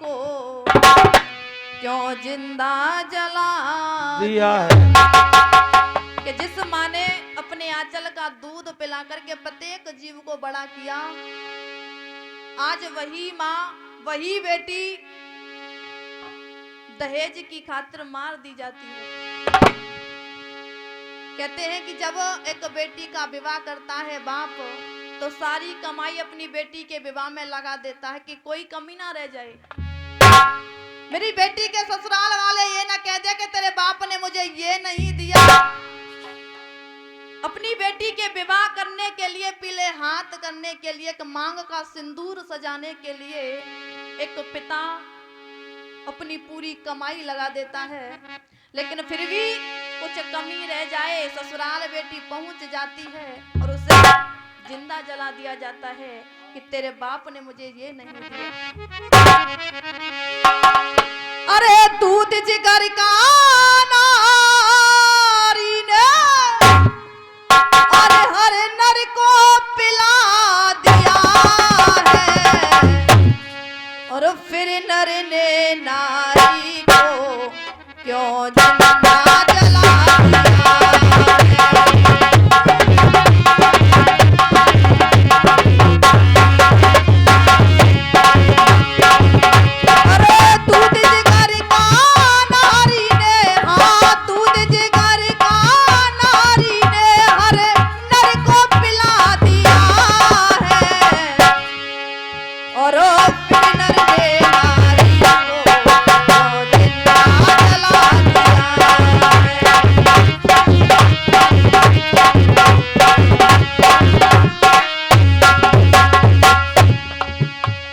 को क्यों जिंदा जला दिया है कि जिस माँ ने अपने आंचल का दूध पिला करके प्रत्येक जीव को बड़ा किया, आज वही माँ वही बेटी दहेज की खातिर मार दी जाती है। कहते हैं कि जब एक बेटी का विवाह करता है बाप, तो सारी कमाई अपनी बेटी के विवाह में लगा देता है कि कोई कमी ना रह जाए। मेरी बेटी के ससुराल वाले ये ना कह दे कि तेरे बाप ने मुझे ये नहीं दिया। अपनी बेटी के विवाह करने के लिए, पीले हाथ करने के लिए, एक मांग का सिंदूर सजाने के लिए एक पिता अपनी पूरी कमाई लगा देता है, लेकिन फिर भी कुछ कमी रह जाए, ससुराल बेटी पहुंच जाती है और उसे जिंदा जला दिया जाता है कि तेरे बाप ने मुझे ये नहीं दिया। अरे दूध जिगर का नारी ने अरे हर नर को पिला दिया है, और फिर नर ने नारी को क्यों जिंदा जला दिया है। अरे दूध जिगर का नारी ने, हाँ दूध जिगर का नारी ने हर नर को पिला दिया है, और फिर नर ने नारी को जिंदा जला दिया है।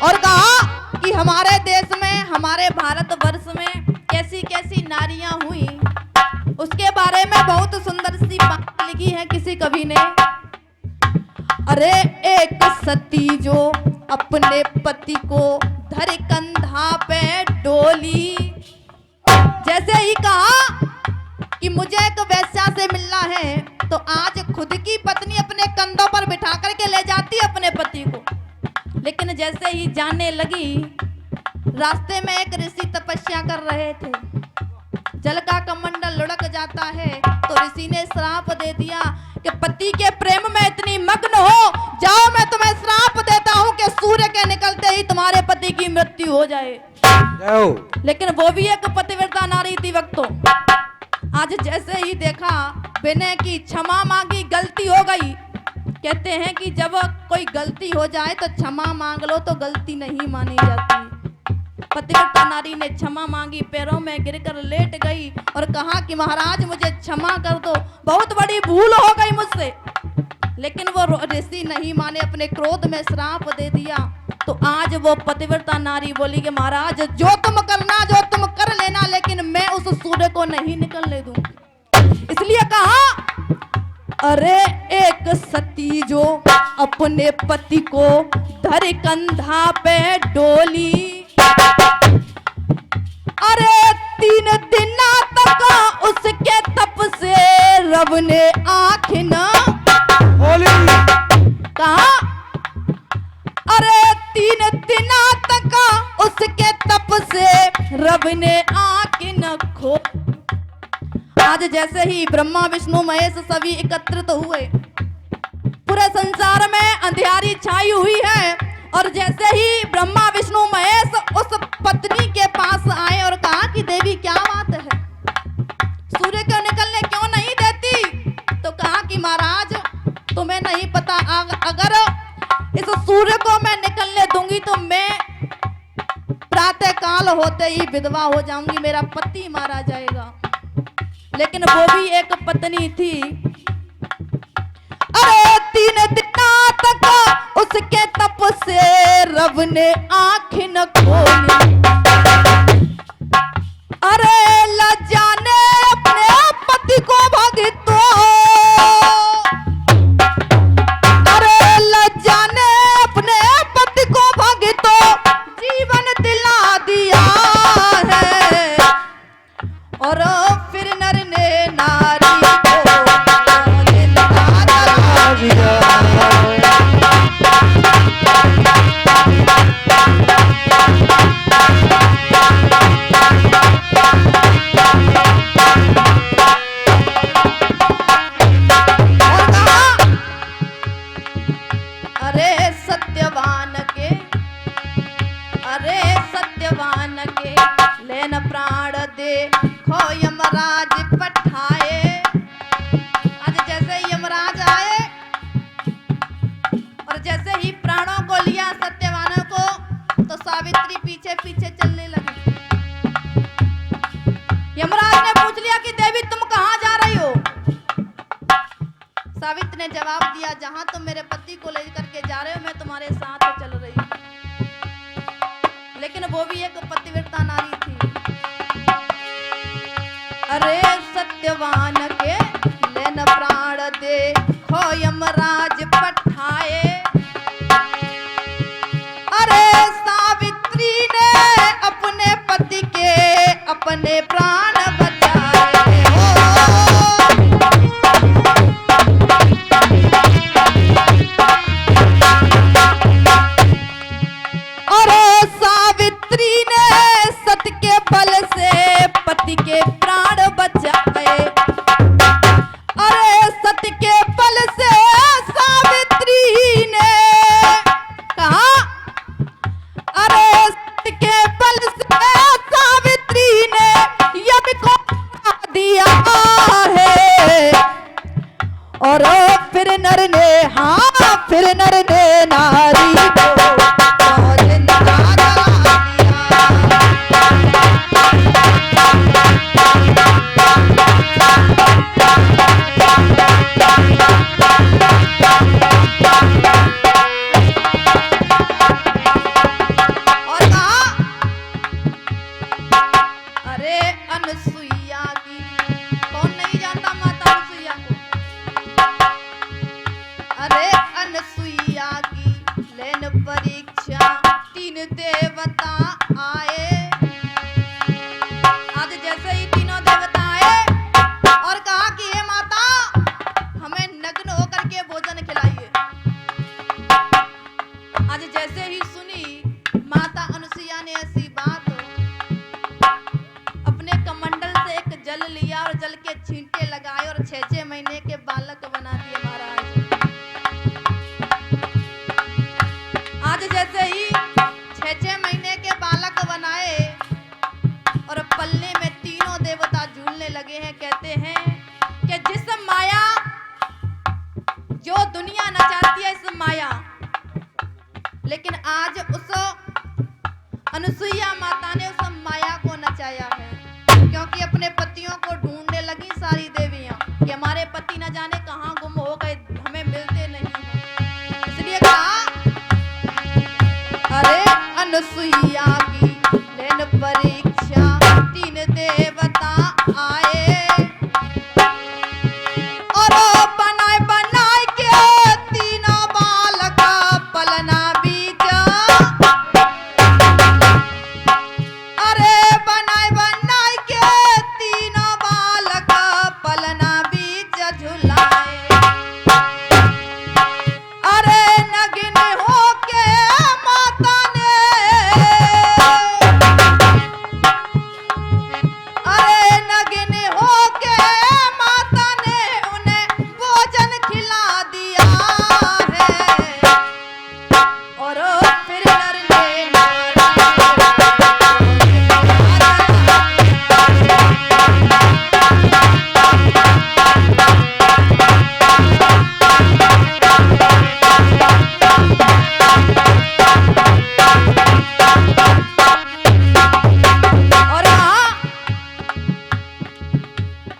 और कहा कि हमारे देश में, हमारे भारतवर्ष में कैसी कैसी नारियां हुई, उसके बारे में बहुत सुंदर सी बात लिखी है किसी कवि ने। अरे एक सती जो अपने पति को धर कंधा पे डोली, जैसे ही कहा कि मुझे एक वेश्या से मिलना है, तो आज खुद की पत्नी अपने कंधों पर बिठा करके ले जाती है अपने पति को। लेकिन जैसे ही जाने लगी, रास्ते में एक ऋषि तपस्या कर रहे थे, जल का कमंडल लुढ़क जाता है, तो ऋषि ने श्राप दे दिया कि पति के प्रेम में इतनी मग्न हो जाओ, मैं तुम्हें श्राप देता हूं कि सूर्य के निकलते ही तुम्हारे पति की मृत्यु हो जाए। लेकिन वो भी एक पतिव्रता नारी थी वक्तों। आज जैसे ही देखा, विनय की क्षमा मांगी, गलती हो गई। कहते हैं कि जब कोई गलती हो जाए तो क्षमा मांग लो तो गलती नहीं मानी जाती। पतिव्रता नारी ने क्षमा मांगी, पैरों में गिरकर लेट गई और कहा कि महाराज मुझे क्षमा कर दो, बहुत बड़ी भूल हो गई मुझसे। लेकिन वो ऋषि नहीं माने, अपने क्रोध में श्राप दे दिया। तो आज वो पतिव्रता नारी बोली कि महाराज जो तुम करना, जो तुम कर लेना, लेकिन मैं उस सूर्य को नहीं निकलने दूंगी। इसलिए कहा, अरे एक सती जो अपने पति को धर कंधा पे डोली, अरे 3 दिन तक उसके तप से रब ने आँख न कहा। अरे 3 दिन तक उसके तप से रब ने आँख न खो। आज जैसे ही ब्रह्मा विष्णु महेश सभी एकत्रित हुए, पूरे संसार में अंधियारी छाई हुई है, और जैसे ही ब्रह्मा विष्णु महेश उस पत्नी के पास आए और कहा कि देवी क्या बात है, सूर्य को निकलने क्यों नहीं देती? तो कहा कि महाराज तुम्हें नहीं पता, अगर इस सूर्य को मैं निकलने दूंगी तो मैं प्रातः काल होते ही विधवा हो जाऊंगी, मेरा पति मारा जाएगा। लेकिन वो भी एक पत्नी थी। अरे 3 दिन तक उसके तप से रब ने आँख न खोली, अरे लज्जा ने अपने पति को भगतो, अरे लज्जा ने अपने पति को भगतो जीवन दिला दिया है, और फिर नर ने नारी को जिंदा जला दिया। सत्यवान के लेन प्राण दे खो यमराज पठाए। आज जैसे यमराज आए और जैसे ही प्राणों को लिया सत्यवानों को, तो सावित्री पीछे पीछे चलने लगी। यमराज ने पूछ लिया कि देवी तुम कहां जा रही हो? सावित्री ने जवाब दिया, जहां तुम मेरे पति को लेकर के जा रहे हो मैं तुम्हारे साथ चल रही हूं। लेकिन वो भी एक पतिव्रता नारी थी। अरे सत्यवान के लेन प्राण दे खो यमराज पठाए। अरे सावित्री ने अपने पति के अपने प्राण बचाए। अरे सावित्री ने सत्य के बल से पति के प्राण बचाए। अरे सत्य के बल से सावित्री ने कहा, अरे सत्य के बल से सावित्री ने यम को दिया है। और फिर नर ने, हाँ फिर नर ने नारी को परीक्षा तीन देवता आए। आज जैसे ही तीनों देवता आए और कहा कि हे माता हमें नग्न होकर के भोजन खिलाइए। आज जैसे ही सुनी माता अनुसुईया ने ऐसी बात, अपने कमंडल से एक जल लिया और जल के छींटे लगाए और 6-6 महीने के बालक बना दिए महाराज। आज जैसे ही 6-6 महीने के बालक बनाए और पल्ले में तीनों देवता झूलने लगे हैं। कहते हैं कि जिस माया, जो दुनिया नचाती है इस माया, लेकिन आज उस अनुसुईया माता ने उस माया को नचाया है। क्योंकि अपने पतियों को ढूंढने लगी सारी देवियां कि हमारे पति न जाने कहां गुम हो गए, हमें मिलते नहीं हैं। इसलिए कहा, अरे अनुसुईया की लेन परीक्षा तीन देवता आए। और बनाए बनाए के तीनों बालक पलना बीजा। अरे बनाए बनाए के तीनों बालक पलना बीज झुलाए। अरे नगिन होके माता ने, अरे नगिन होके माता ने उन्हें भोजन खिला दिया है। और फिर नर ने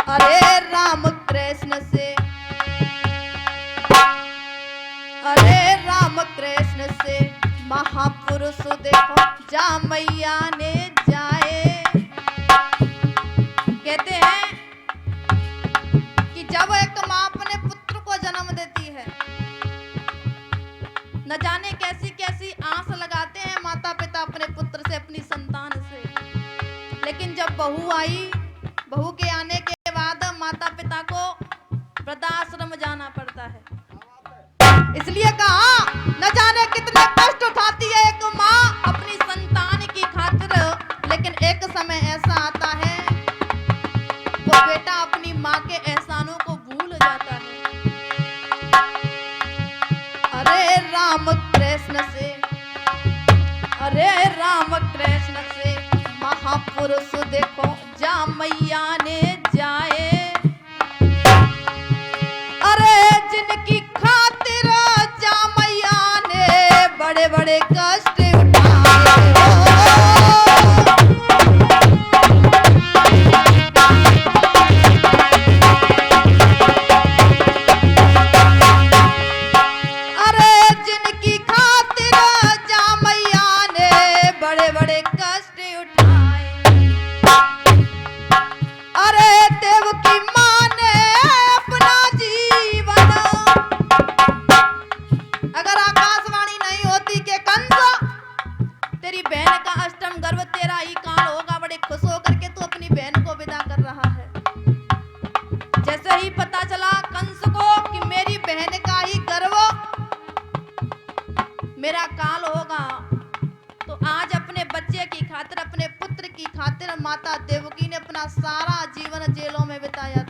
अरे राम कृष्ण से, अरे राम कृष्ण से महापुरुष देखो जा मैया ने जाए। कहते हैं कि जब एक माँ अपने पुत्र को जन्म देती है, न जाने कैसी कैसी आस लगाते हैं माता पिता अपने पुत्र से, अपनी संतान से। लेकिन जब बहू आई, बहू के आने के बाद माता पिता को वृद्धाश्रम जाना पड़ता है। इसलिए कहा, न जाने कितने कष्ट उठाती है एक माँ अपनी संतान की खातिर। लेकिन एक समय ऐसा आता है वो बेटा अपनी माँ के एहसानों को भूल जाता है। अरे राम कृष्ण से, अरे राम कृष्ण परम गर्व तेरा ही काल होगा। बड़े खुश होकर के तू अपनी बहन को विदा कर रहा है। जैसे ही पता चला कंस को कि मेरी बहन का ही गर्व मेरा काल होगा, तो आज अपने बच्चे की खातिर, अपने पुत्र की खातिर माता देवकी ने अपना सारा जीवन जेलों में बिताया